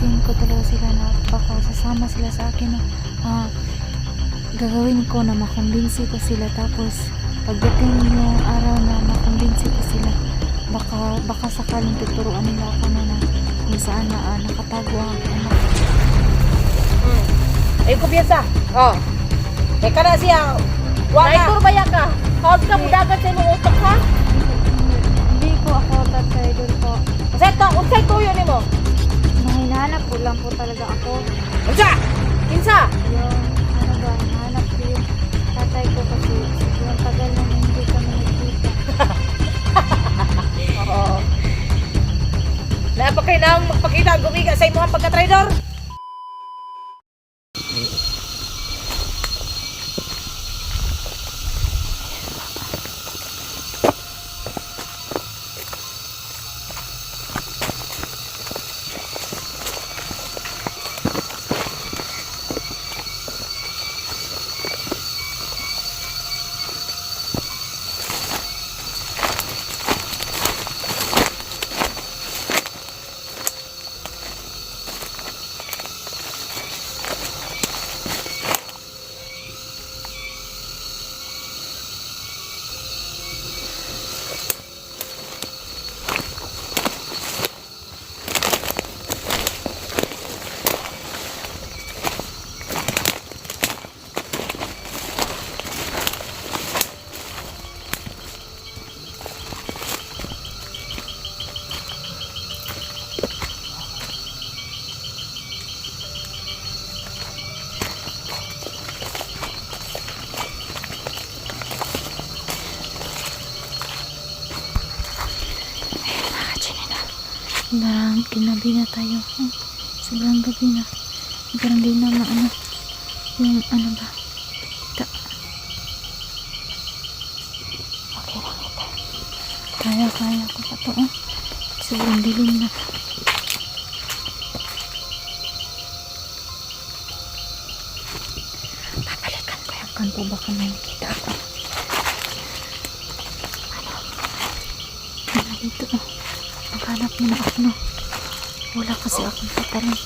kukumbinsihin ko talaga sila na baka sasama sila sa akin. Gagawin ko na makumbinsi ko sila, tapos pagdating yung araw na makumbinsi ko sila, baka sakaling tuturuan nila ako na kung saan na nakatago ang anak. Ay, kumpiyansa. Oh. Eh, kana siya. Traitor ba yan ka? Hawag ka mudagan sa imong utok, ha? Hindi po ako traitor po. Unsay tuyo ni mo? Hinahanap ko lang po talaga ako. Unsa? Kinsa? Yung hinahanap ko yung tatay ko kasi sobrang tagal na hindi kami nagkita. Oo. Napakailangang magpakita ang gumiga sa imong pagka-traidor. Ginabi na tayo. Sobrang gabi na. Parang di na maano. Yung ano ba? Okay lang ito. Kaya ko pa to. Sobrang dilim na. Babalikan ko yung kanto. Baka may kita ako. Ano dito? Maghanap muna ako, no? Wala kasi akong patalim.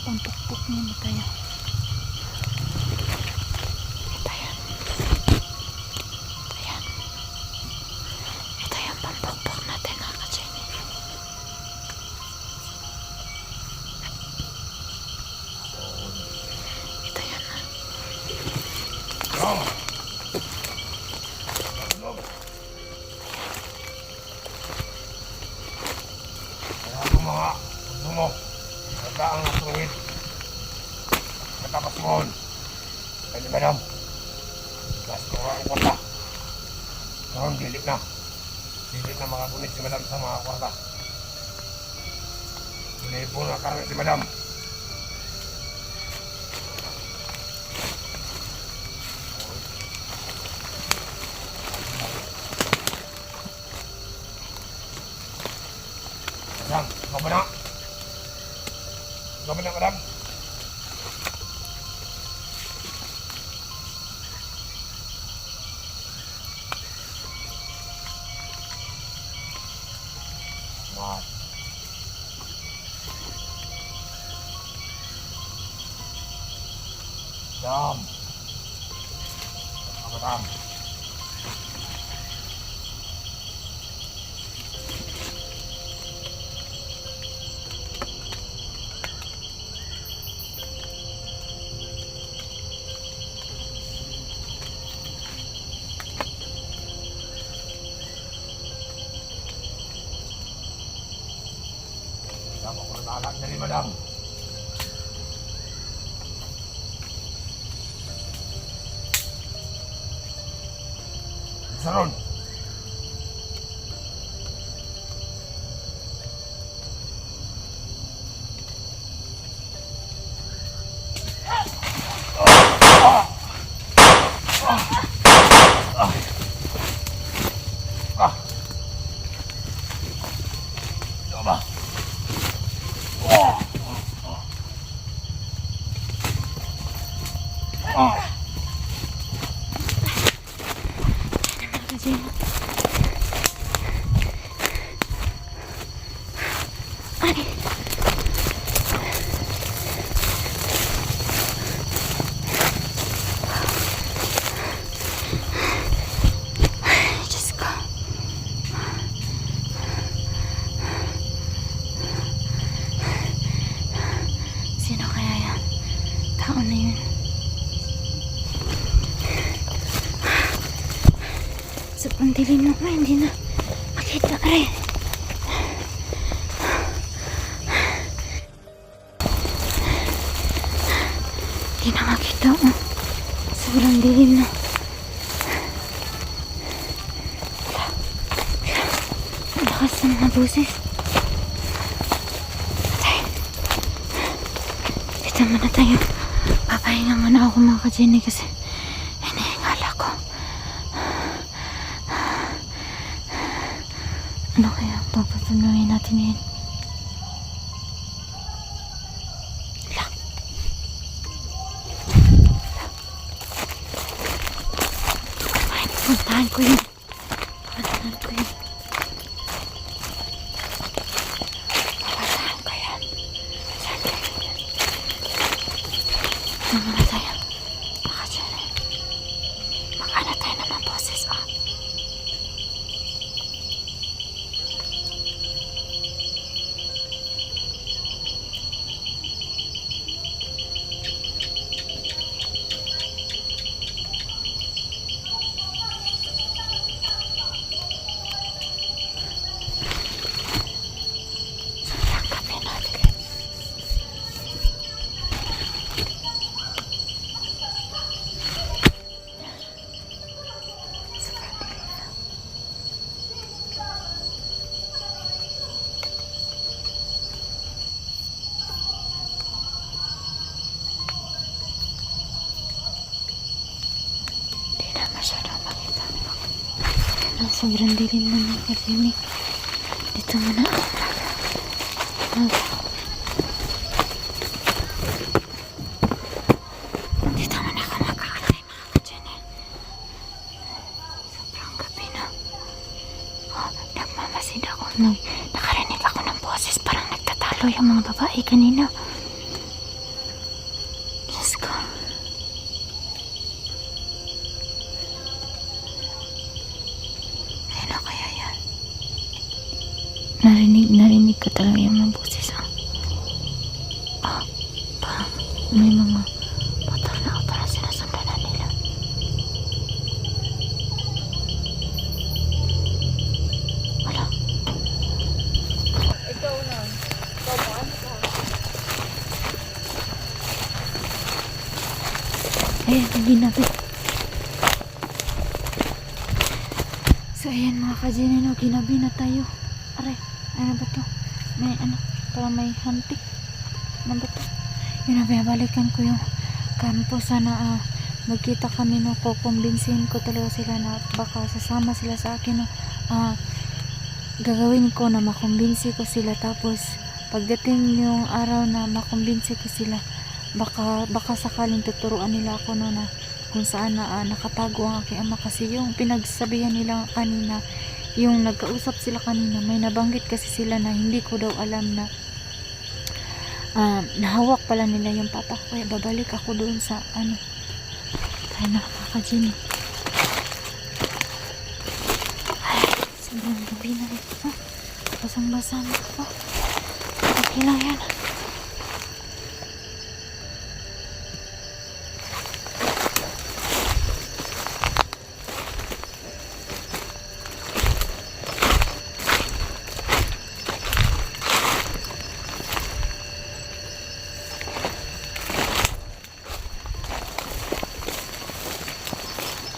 Pampukpuk muna tayo. Ito yan. Ayan. Ito yung pampukpuk natin, mga ka-Jenny. Ito yan, ha. Ang sungit. Katapos mo. Ay, madam. Gas ko ang kwarta. Ngayon, dilit na. Dilit na mga gunit si madam sa mga kwarta. Hindi po na karami si madam. Madam, ikaw ba na? Ikaw ba na, madam? Mat. Madam. Madam. Madam, ako natalag na rin, madam. Saron. Ba? Kasi ay Diyos ko. Sino kaya yan? Tao na yun. Sobrang dilim na. Ay, hindi na makita rin. Hindi na makita. Oh. Sobrang dilim na. Ang lakas ng mga boses. Dito muna tayo. Papahinga muna ako mga ka-Jenny kasi hinihingal ako. Ano kaya ang papatuloy natin yun? Lang. Ay, puntahan ko yun. Puntahan ko yun. Puntahan ko yan. Saan kayo yun? Saan muna tayo? Baka dyan eh. Mag-ano tayo naman boses, oh. Tanggapin natin. Sobrang dilim na. Hindi na masyadong makita. Sobrang dilim na mga ka-Jenny. Dito muna. Dito muna ako makakatay mga ka-Jenny. Sobrang gabi na. Oh, nagmamasid ako. Nakarinig ako ng boses. Parang nagtatalo yung mga babae kanina. Diyos ko. Ano kaya yan? Narinig ko talaga yung mga boses, ah. Ah, parang may mga motor na o parang sinasundan na nila. Wala. Ikaw na. Ikaw mo, ano ka? Ayan, hindi na ba? So, ayan mga ka-Jenny, no, ginabi na tayo. Aray, ano ba to? May ano, parang may hantik. Ano ba to? Yun, balikan ko yung kampo. Sana magkita kami, no, kukumbinsin ko talaga sila na baka sasama sila sa akin, no. Gagawin ko na makumbinsi ko sila, tapos pagdating yung araw na makumbinsi ko sila, baka sakaling tuturuan nila ako, no, na kung saan na nakatago ang aking ama. Kasi yung pinagsabihan nila kanina, yung nagkausap sila kanina, may nabanggit kasi sila na hindi ko daw alam na nahawak pala nila yung papa ko. Kaya babalik ako doon sa ano. Ay, nakaka-Jenny. Ay, sobrang gabi na rin. Basang-basa na ako. Okay lang yan.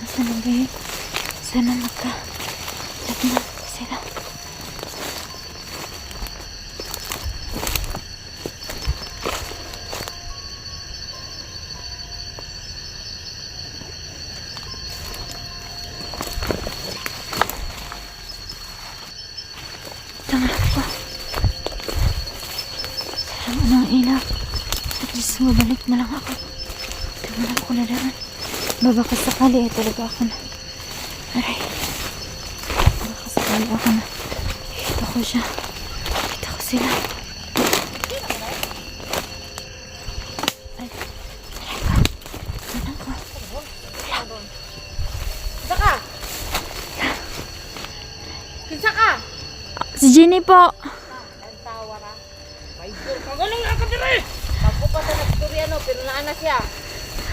Asan na ba yun? Sana magka-lagnan ko sila. Tama ko. Sarang anong ilaw. At least mabalik na lang ako. Tama lang ko na daan. Babaka sakali talaga ako na. Aray. Babaka sakali ako na. Kita ko siya. Kita ko sila. Ay. Aray ka. Ano ko? Kinsa ka? Kinsa ka? Si Jenny po. Ang tawa ra. May dur. Kagaling nga ka dire. Magpupas na nagstorya no, pero naana siya.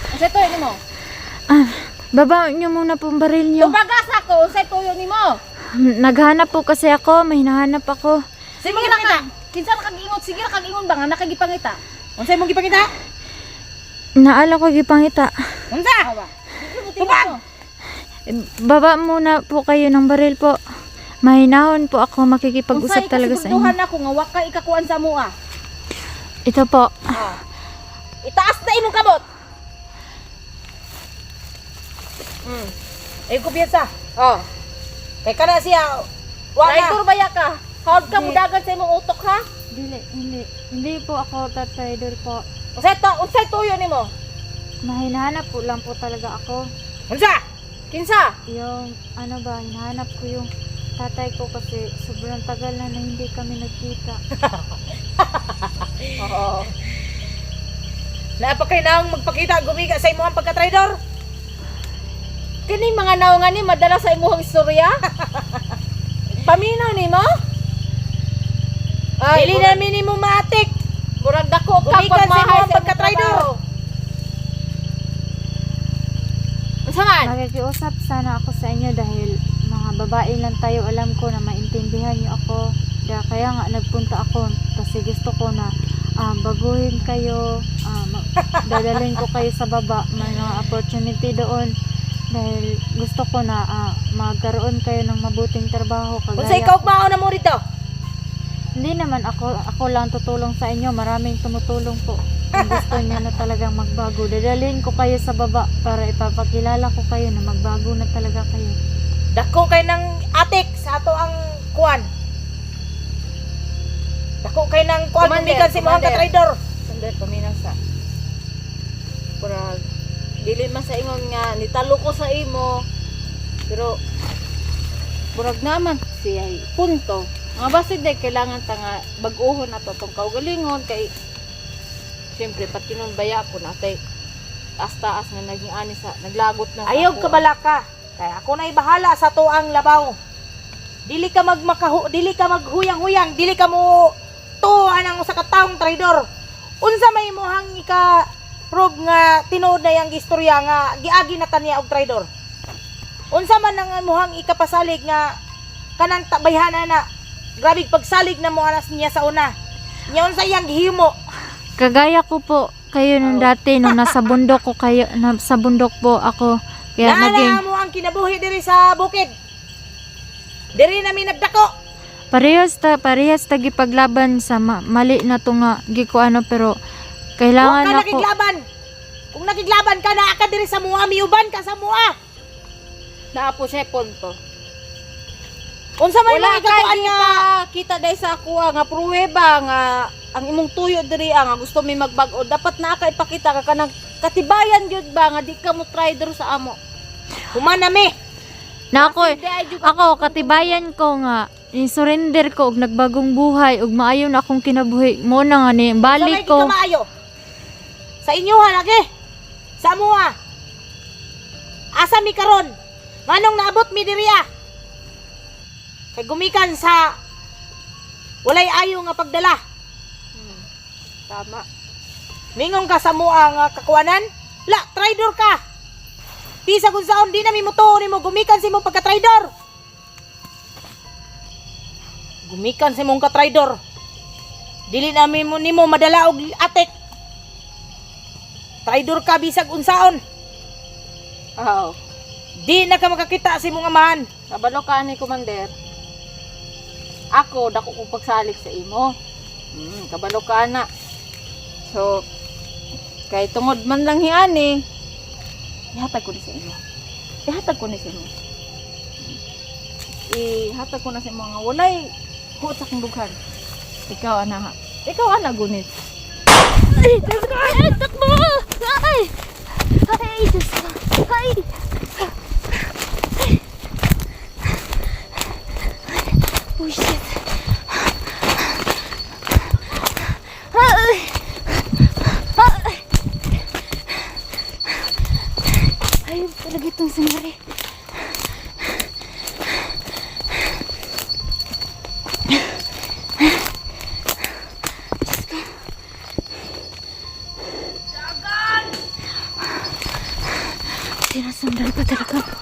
Unsay tuyo nimo? Baba niyo muna po ang baril niyo. Tubagas ako, unsay tuyo nimo? Naghanap po kasi ako. May hinahanap ako. Sige ra ka. Kinsa ra kag ingon? Sige ra kag ingon ba nga nakagipangita? Unsay mong gipangita? Naala ko gipangita. Unsa? Tubag! Baba muna po kayo ng baril po. Mahinahon po ako, makikipag-usap talaga sa inyo. Unsay ako nga wa ka ikakuan sa mua. Ito po. Itaas na imong kabot. Ay ko piyesa. Oh. Kay kana siya. Wa na. Baya ka. Hawd ka Hindi. mudagan sa imong utok ha. Hindi po ako tatayder po. Unsay tuyo nimo? Mahinahanap po lang po talaga ako. Unsa? Kinsa? Yung ano ba, hinahanap ko yung tatay ko kasi sobrang tagal na hindi kami nagkita. Oo. Napakay na magpakita gumiga sa imong pagka-trader. Kini mga naungan ni madala sa imong istorya. Paminaw nimo? Ay, dili na minimo matik. Murag dako ka Gumikan sa pagmahay imong pagka-trader. Unsa man? Makikiusap sana ako sa inyo dahil mga babae lang tayo, alam ko na maintindihan niyo ako. Kaya nga nagpunta ako kasi gusto ko na baguhin kayo, dadalhin ko kayo sa baba, may mga opportunity doon dahil gusto ko na magkaroon kayo ng mabuting trabaho. Unsa ikaw mao na mo rito? Hindi naman ako lang tutulong sa inyo, maraming tumutulong po. Kung gusto niyo na talagang magbago, dadalhin ko kayo sa baba para ipapakilala ko kayo na magbago na talaga kayo. Dako kay ng atik sa ato ang kuan. Dako kay ng kuan gumikan sa imong ka-trader. Sandali paminaw sa. Murag dili man sa ingon nga nitalo ko sa imo. Pero murag naman siya punto. Mga basid day kailangan ta nga bag-ohon nato tong kaugalingon kay siyempre pat kinunbaya ko natay taas-taas nga naging ani sa naglagot na. Ayaw ka bala ka. Kaya ako na'y bahala sa tuang labaw. Dili ka dili ka maghuyang-huyang, dili ka mo tuan ang usa ka taong traidor. Unsa may mohang ika prove nga tinuod na yang istorya nga giagi na taniya og traidor. Unsa man ang mohang ikapasalig nga kanang bayhana na grabe pagsalig na mo anas niya sa una. Nya unsa yang gihimo? Kagaya ko po kayo nung dati nung nasa bundok ko kayo, nasa bundok po ako. Kaya Naalala mo ang kinabuhi diri sa bukid. Diri namin nagdako. parehas ta gipaglaban sa mali na to nga gikuano pero Huwag kailangan ka ako. nakiglaban. Kung nakiglaban ka, naa ka diri sa mua, miuban ka sa mua. Naapo siya punto. Unsa man Wala mo ikakuan nga kita dai sa ako nga pruweba nga ang imong tuyo diri nga gusto mi magbag-o dapat na ka ipakita ka kanang katibayan gyud ba nga di ka mo trader sa amo. humanami. Na ako, Di ay jud ako katibayan ko nga ni-surrender ko og nagbagong buhay ug maayo na akong kinabuhi mo na nga ni balik ko. Sa maayo. Sa inyo ha lagi. Sa mua. Asa mi karon? Nganong naabot mi diri ah? Kay gumikan sa walay ayo nga pagdala. tama. Mingon ka sa mua nga kakuanan? La, traidor ka. Pisa kung saon di na mi mutuo nimo gumikan sa imong pagka-traidor. Gumikan sa imong ka-traidor. Dili na mi mo nimo madala og atik. Traidor ka bisag unsaon. Oh. Di na ka makakita sa imong amahan. Kabalo ka ni Commander. Ako, dako ko pagsalik sa imo. Kabalo ka na. So, kay tungod man lang hiani, ihatag ko ni sa imo. Ihatag ko ni sa imo. Ihatag ko na sa mga walay huot sa kong dughan. Ikaw, ana ha. Ikaw, ana, gunit. Ay, Diyos ko! Ay, takbo! Ay! Ay, Diyos ko! Ay! Oh, shit! Ay! Ay! Ayun talaga itong sangari. Sinasandal pa talaga ako.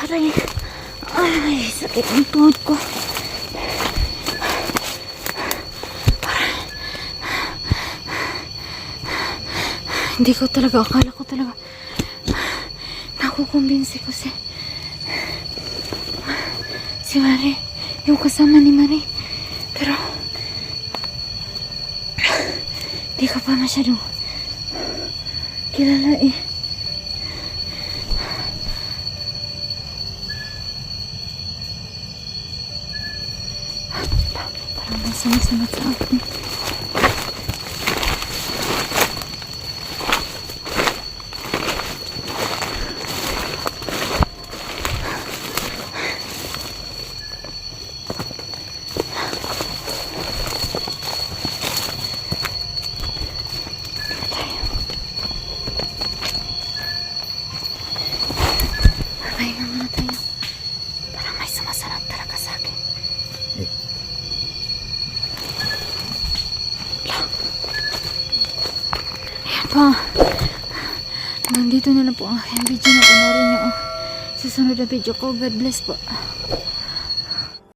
Aray, ay, sakit ang tuhod ko. Hindi ko talaga, akala ko talaga nakukumbinsi ko si Mari, yung kasama ni Mari, pero di ko pa masyadong kilala eh. Parang may sumasamat sa akin. Pahinga muna tayo. Parang may sumasalat talaga sa akin. Ayan po. Hanggang dito na lang po ang aking video na panoorin niyo. Susunod na video ko. God bless po.